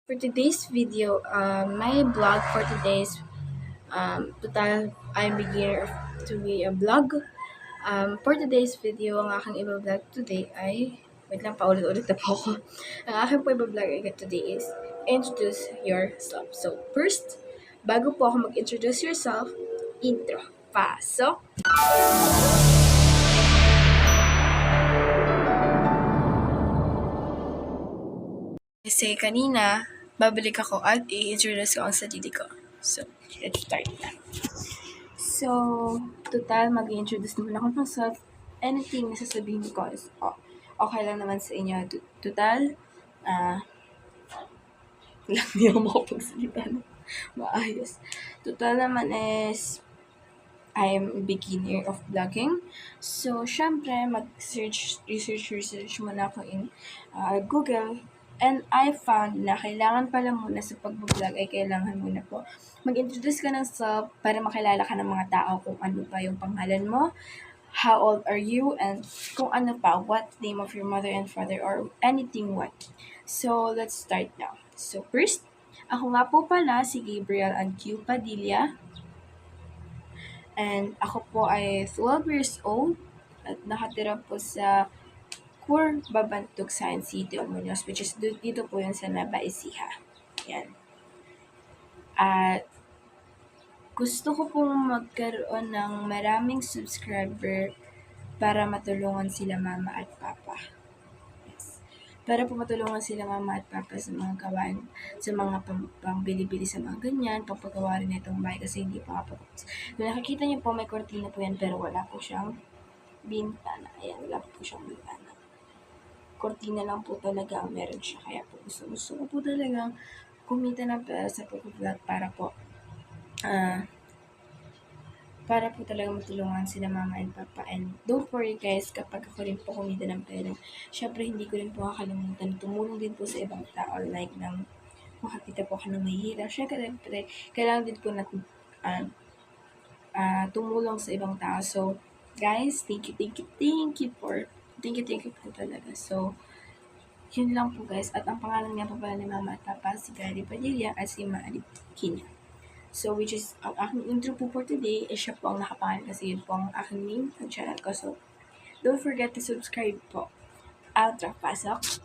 For today's video, my blog for today's total I'm beginner to be a blog. For today's video, ang aking i-vlog today ay, wait lang, paulit-ulit na po ako. Ang aking po i-vlog today is introduce yourself. So first, bago po ako mag-introduce yourself, intro. Pasok! Kasi kanina, babalik ako at i-introduce ko ang sarili ko. So, let's start na. So, total, mag-introduce naman ako ng self. Anything na sasabihin ko is, okay lang naman sa inyo. Total, lang niyo makapagsalita na maayos. Total naman is, I'm a beginner of vlogging. So, syempre, research muna ako in Google. And I found na kailangan pala muna sa pag-vlog ay kailangan muna po mag-introduce ka ng self para makilala ka ng mga tao kung ano pa yung pangalan mo, how old are you, and kung ano pa, what name of your mother and father, or anything what. So, let's start now. So, first, ako nga po pala si Gabriel Q. Padilla. And ako po ay 12 years old at nakatira po sa Cur Babantug, Science City, Muñoz, which is dito po yun sa Nueva Ecija. Yan. At gusto ko pong magkaroon ng maraming subscriber para matulungan sila mama at papa. Yes. Para po matulungan sila mama at papa sa mga gawain, sa mga pangbili-bili sa mga ganyan, pampagawa rin itong bahay kasi hindi pa kapatapos. Kung nakikita niyo po, may kortina po yan pero wala po siyang bintana. Ayan, wala po siyang bintana. Kortina lang po talaga ang meron siya. Kaya po gusto ko po talagang kumita ng pera sa pag-vlog para po talaga matulungan sila mama and papa. And don't worry guys, kapag ako rin po kumita ng pera, syempre hindi ko rin po kakalimutan tumulong din po sa ibang tao, like nang makakita po ako ng mahihirap. Syempre, kailangan din po natin tumulong sa ibang tao. So, guys, thank you po talaga. So, yun lang po guys. At ang pangalan nga po pala ni Mama at Papa, si Gary Padilla at si Maali Kina. So, which is, ang aking intro po for today, siya po ang nakapangalan kasi yun po ang aking name ng channel ko. So, don't forget to subscribe po. Outro, pasok!